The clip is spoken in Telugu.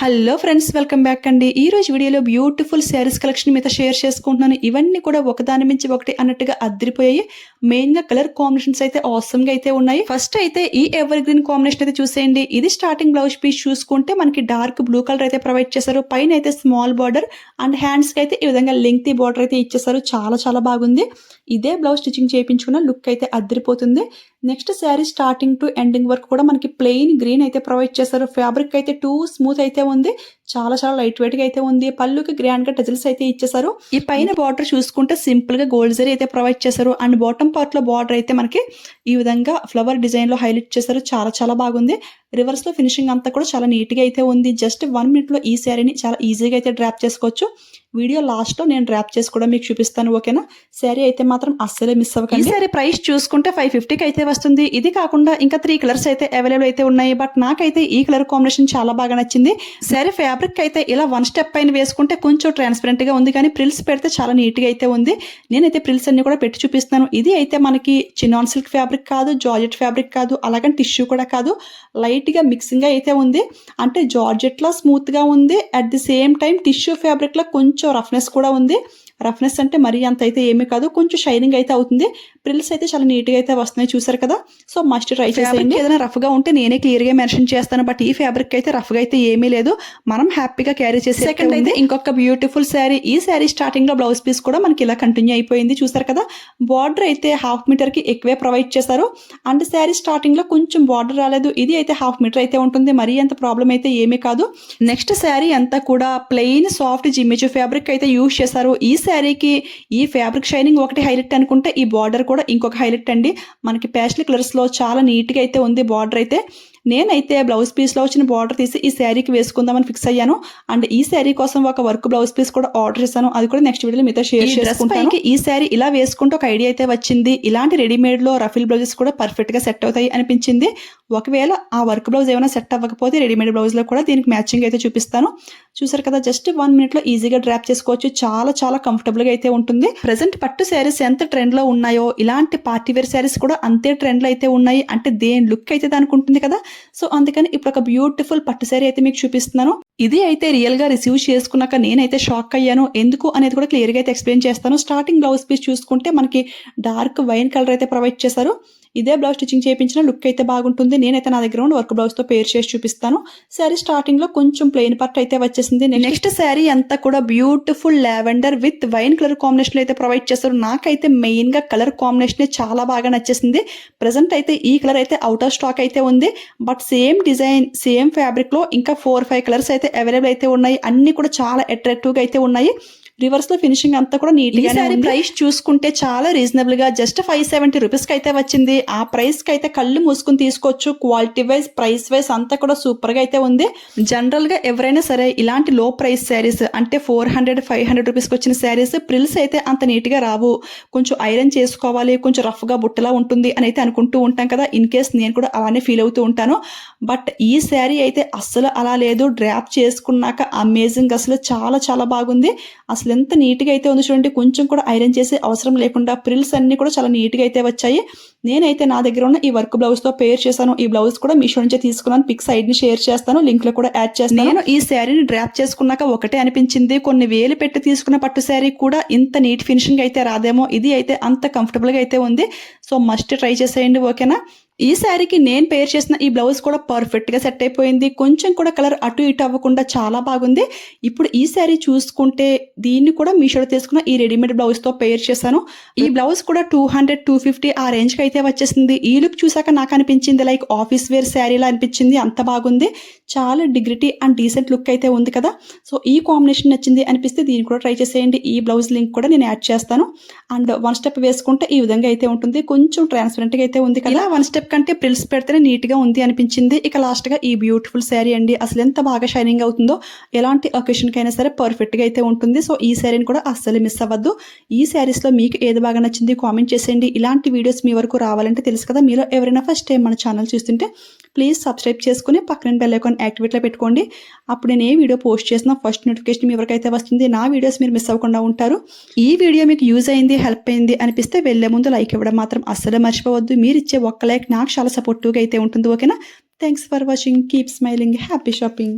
హలో ఫ్రెండ్స్, వెల్కమ్ బ్యాక్ అండి. ఈ రోజు వీడియోలో బ్యూటిఫుల్ శారీస్ కలెక్షన్ మీతో షేర్ చేసుకుంటున్నాను. ఇవన్నీ కూడా ఒకదాని మించి ఒకటి అన్నట్టుగా అదిరిపోయాయి. మెయిన్ గా కలర్ కాంబినేషన్స్ అయితే ఆసమ్ గా అయితే ఉన్నాయి. ఫస్ట్ అయితే ఈ ఎవర్ గ్రీన్ కాంబినేషన్ అయితే చూసేయండి. ఇది స్టార్టింగ్ బ్లౌజ్ పీస్ చూసుకుంటే మనకి డార్క్ బ్లూ కలర్ అయితే ప్రొవైడ్ చేశారు. పైన అయితే స్మాల్ బార్డర్ అండ్ హ్యాండ్స్ కి అయితే ఈ విధంగా లెంగ్తీ బార్డర్ అయితే ఇచ్చేసారు. చాలా చాలా బాగుంది. ఇదే బ్లౌజ్ స్టిచ్చింగ్ చేయించుకున్న లుక్ అయితే అదిరిపోతుంది. Next sari starting to ending వరకు కూడా మనకి ప్లెయిన్ గ్రీన్ అయితే ప్రొవైడ్ చేశారు. ఫ్యాబ్రిక్ అయితే టూ స్మూత్ అయితే ఉంది. చాలా చాలా లైట్ వెయిట్ గా అయితే ఉంది. పళ్ళుకి గ్రాండ్ గా టజిల్స్ అయితే ఇచ్చేసారు. ఈ పైన బార్డర్ చూసుకుంటే సింపుల్ గా గోల్డ్ జరీ అయితే ప్రొవైడ్ చేశారు. అండ్ బాటమ్ పార్ట్ లో బార్డర్ అయితే మనకి ఈ విధంగా ఫ్లవర్ డిజైన్ లో హైలైట్ చేశారు. చాలా చాలా బాగుంది. రివర్స్ లో ఫినిషింగ్ అంతా కూడా చాలా నీట్ గా అయితే ఉంది. జస్ట్ 1 minute లో ఈ శారీని చాలా ఈజీగా అయితే డ్రాప్ చేసుకోవచ్చు. వీడియో లాస్ట్ లో నేను డ్రాప్ చేసి కూడా మీకు చూపిస్తాను, ఓకేనా? శారీ అయితే మాత్రం అస్సలే మిస్ అవ్వకండి. ఈ శారీ ప్రైస్ చూసుకుంటే 550కి అయితే వస్తుంది. ఇది కాకుండా ఇంకా 3 కలర్స్ అయితే అవైలబుల్ అయితే ఉన్నాయి. బట్ నాకైతే ఈ కలర్ కాంబినేషన్ చాలా బాగా నచ్చింది. శారీ ఫ్యాబ్రిక్ అయితే ఇలా 1 step పైన వేసుకుంటే కొంచెం ట్రాన్స్పరెంట్ గా ఉంది, కానీ ప్రిల్స్ పెడితే చాలా నీట్ గా అయితే ఉంది. నేనైతే ప్రిల్స్ అన్ని కూడా పెట్టి చూపిస్తాను. ఇది అయితే మనకి చినాన్ సిల్క్ ఫ్యాబ్రిక్ కాదు, జార్జెట్ ఫ్యాబ్రిక్ కాదు, అలాగని టిష్యూ కూడా కాదు. లైట్ గా మిక్సింగ్ గా అయితే ఉంది. అంటే జార్జెట్ లా స్మూత్ గా ఉంది. At the same time tissue fabric లో కొంచెం రఫ్నెస్ కూడా ఉంది. రఫ్నెస్ అంటే మరీ అంత అయితే ఏమీ కాదు, కొంచెం షైనింగ్ అయితే అవుతుంది. ప్రిల్స్ అయితే చాలా నీట్ గా అయితే వస్తున్నాయి, చూసారు కదా. సో మస్ట్ ట్రై చేయండి. ఏదైనా రఫ్ గా ఉంటే నేనే క్లియర్ గా మెన్షన్ చేస్తాను. బట్ ఈ ఫ్యాబ్రిక్ అయితే రఫ్ గా అయితే ఏమీ లేదు, మనం హ్యాపీగా క్యారీ చేసి. సెకండ్ అయితే ఇంకొక బ్యూటిఫుల్ శారీ. ఈ శారీ స్టార్టింగ్ లో బ్లౌజ్ పీస్ కూడా మనకి ఇలా కంటిన్యూ అయిపోయింది, చూసారు కదా. బార్డర్ అయితే 1/2 meter కి ఎక్కువే ప్రొవైడ్ చేశారు. అండ్ శారీ స్టార్టింగ్ లో కొంచెం బార్డర్ రాలేదు. ఇది అయితే 1/2 meter అయితే ఉంటుంది, మరీ అంత ప్రాబ్లం అయితే ఏమీ కాదు. నెక్స్ట్ శారీ అంతా కూడా ప్లెయిన్ సాఫ్ట్ జిమ్మిచూ ఫ్యాబ్రిక్ అయితే యూజ్ చేశారు. ఈ శారీకి ఈ ఫ్యాబ్రిక్ షైనింగ్ ఒకటి హైలైట్ అనుకుంటే, ఈ బార్డర్ కూడా ఇంకొక హైలైట్ అండి. మనకి ప్యాస్టల్ కలర్స్ లో చాలా నీట్ గా అయితే ఉంది బార్డర్ అయితే. నేనైతే బ్లౌజ్ పీస్ లో వచ్చిన బార్డర్ తీసి ఈ శారీకి వేసుకుందామని ఫిక్స్ అయ్యాను. అండ్ ఈ శారీ కోసం ఒక వర్క్ బ్లౌజ్ పీస్ కూడా ఆర్డర్ చేశాను. అది కూడా నెక్స్ట్ వీడియోలో మీతో షేర్ చేసుకుంటాను. ఈ శారీ ఇలా వేసుకుంటే ఒక ఐడియా అయితే వచ్చింది. ఇలాంటి రెడీమేడ్ లో రఫిల్ బ్లౌజెస్ కూడా పర్ఫెక్ట్ గా సెట్ అవుతాయి అనిపించింది. ఒకవేళ ఆ వర్క్ బ్లౌజ్ ఏమైనా సెట్ అవ్వకపోతే రెడీమేడ్ బ్లౌజ్ లో కూడా దీనికి మ్యాచింగ్ అయితే చూపిస్తాను. చూసారు కదా, జస్ట్ 1 minute లో ఈజీగా డ్రాప్ చేసుకోవచ్చు. చాలా చాలా కంఫర్టబుల్ గా అయితే ఉంటుంది. ప్రెసెంట్ పట్టు శారీస్ ఎంత ట్రెండ్ లో ఉన్నాయో, ఇలాంటి పార్టీ వేర్ శారీస్ కూడా అంతే ట్రెండ్ లో అయితే ఉన్నాయి. అంటే దేని లుక్ అయితే దానికి ఉంటుంది కదా. సో అందుకని ఇప్పుడు ఒక బ్యూటిఫుల్ పట్టు శారీ అయితే మీకు చూపిస్తున్నాను. ఇది అయితే రియల్ గా రిసీవ్ చేసుకున్నాక నేనైతే షాక్ అయ్యాను. ఎందుకు అనేది కూడా క్లియర్ గా అయితే ఎక్స్ప్లెయిన్ చేస్తాను. స్టార్టింగ్ బ్లౌజ్ పీస్ చూసుకుంటే మనకి డార్క్ వైన్ కలర్ అయితే ప్రొవైడ్ చేశారు. ఇదే బ్లౌజ్ స్టిచ్చింగ్ చేయించిన లుక్ అయితే బాగుంటుంది. నేనైతే నా దగ్గర ఉన్న వర్క్ బ్లౌజ్ తో పేర్ చేసి చూపిస్తాను. శారీ స్టార్టింగ్ లో కొంచెం ప్లెయిన్ పార్ట్ అయితే వచ్చేసింది. నెక్స్ట్ శారీ అంతా కూడా beautiful lavender with wine colour combination అయితే ప్రొవైడ్ చేస్తారు. నాకైతే మెయిన్ గా కలర్ కాంబినేషన్ చాలా బాగా నచ్చేసింది. ప్రెసెంట్ అయితే ఈ కలర్ అయితే అవుట్ ఆఫ్ స్టాక్ అయితే ఉంది. But same design same fabric లో ఇంకా 4-5 కలర్స్ అయితే అవైలబుల్ అయితే ఉన్నాయి. అన్ని కూడా చాలా అట్రాక్టివ్ గా అయితే ఉన్నాయి. రివర్స్ లో ఫినిషింగ్ అంతా కూడా నీట్ గా. శారీ ప్రైస్ చూసుకుంటే చాలా రీజనబుల్ గా జస్ట్ 570 రూపీస్ కి అయితే వచ్చింది. ఆ ప్రైస్ కి అయితే కళ్ళు మూసుకుని తీసుకోవచ్చు. క్వాలిటీ వైజ్, ప్రైస్ వైజ్ అంతా కూడా సూపర్ గా అయితే ఉంది. జనరల్ గా ఎవరైనా సరే ఇలాంటి లో ప్రైస్ శారీస్ అంటే 400-500 రూపీస్ కి వచ్చిన శారీస్ ప్రిల్స్ అయితే అంత నీట్ గా రావు. కొంచెం ఐరన్ చేసుకోవాలి, కొంచెం రఫ్ గా బుట్టలా ఉంటుంది అని అయితే అనుకుంటూ ఉంటాం కదా. ఇన్ కేస్ నేను కూడా అలానే ఫీల్ అవుతూ ఉంటాను. బట్ ఈ శారీ అయితే అస్సలు అలా లేదు. డ్రాప్ చేసుకున్నాక అమేజింగ్, అసలు చాలా చాలా బాగుంది. అసలు ఎంత నీట్ గా అయితే ఉంది చూడండి. కొంచెం కూడా ఐరన్ చేసే అవసరం లేకుండా ప్రిల్స్ అన్ని కూడా చాలా నీట్ గా అయితే వచ్చాయి. నేనైతే నా దగ్గర ఉన్న ఈ వర్క్ బ్లౌజ్ తో పేర్ చేశాను. ఈ బ్లౌజ్ కూడా మీషో నుంచే తీసుకున్నాను. పిక్ సైడ్ ని షేర్ చేస్తాను, లింక్ లో కూడా యాడ్ చేస్తాను. నేను ఈ శారీని డ్రాప్ చేసుకున్నాక ఒకటే అనిపించింది, కొన్ని వేలు పెట్టి తీసుకున్న పట్టు శారీ కూడా ఇంత నీట్ ఫినిషింగ్ అయితే రాదేమో. ఇది అయితే అంత కంఫర్టబుల్ గా అయితే ఉంది. సో మస్ట్ ట్రై చేసేయండి, ఓకేనా. ఈ శారీకి నేను పేర్ చేసిన ఈ బ్లౌజ్ కూడా పర్ఫెక్ట్ గా సెట్ అయిపోయింది. కొంచెం కూడా కలర్ అటు ఇటు అవ్వకుండా చాలా బాగుంది. ఇప్పుడు ఈ శారీ చూసుకుంటే దీన్ని కూడా మీషోలో తీసుకున్న ఈ రెడీమేడ్ బ్లౌజ్ తో పేర్ చేశాను. ఈ బ్లౌజ్ కూడా 200-250 ఆ రేంజ్ కి అయితే వచ్చేసింది. ఈ లుక్ చూసాక నాకు అనిపించింది లైక్ ఆఫీస్ వేర్ శారీలా అనిపించింది. అంత బాగుంది. చాలా డిగ్నిటీ అండ్ డీసెంట్ లుక్ అయితే ఉంది కదా. సో ఈ కాంబినేషన్ నచ్చింది అనిపిస్తే దీన్ని కూడా ట్రై చేసేయండి. ఈ బ్లౌజ్ లింక్ కూడా నేను యాడ్ చేస్తాను. అండ్ 1 step వేసుకుంటే ఈ విధంగా అయితే ఉంటుంది. కొంచెం ట్రాన్స్పరెంట్ గా అయితే ఉంది కదా. 1 step కంటే ప్రిల్స్ పెడితేనే నీట్ గా ఉంది అనిపించింది. ఇక లాస్ట్ గా ఈ బ్యూటిఫుల్ శారీ అండి. అసలు ఎంత బాగా షైనింగ్ అవుతుందో. ఎలాంటి ఒకేషన్ కైనా సరే పర్ఫెక్ట్ గా అయితే ఉంటుంది. సో ఈ శారీని కూడా అస్సలు మిస్ అవ్వద్దు. ఈ శారీస్ లో మీకు ఏది బాగా నచ్చింది కామెంట్ చేసేయండి. ఇలాంటి వీడియోస్ మీ వరకు రావాలంటే తెలుసు కదా, మీలో ఎవరైనా ఫస్ట్ టైం మన ఛానల్ చూస్తుంటే ప్లీజ్ సబ్స్క్రైబ్ చేసుకుని పక్కన బెల్ ఐకాన్ యాక్టివేట్ లో పెట్టుకోండి. అప్పుడు నేను ఏ వీడియో పోస్ట్ చేసినా ఫస్ట్ నోటిఫికేషన్ మీ వరకు అయితే వస్తుంది. నా వీడియోస్ మీరు మిస్ అవ్వకుండా ఉంటారు. ఈ వీడియో మీకు యూజ్ అయింది, హెల్ప్ అయింది అనిపిస్తే వెళ్లే ముందు లైక్ ఇవ్వడం మాత్రం అస్సలు మర్చిపోవద్దు. మీరు ఇచ్చే ఒక్క లైక్ నాకు చాలా సపోర్టివ్గా అయితే ఉంటుంది, ఓకేనా. Thanks for watching. Keep smiling. Happy shopping.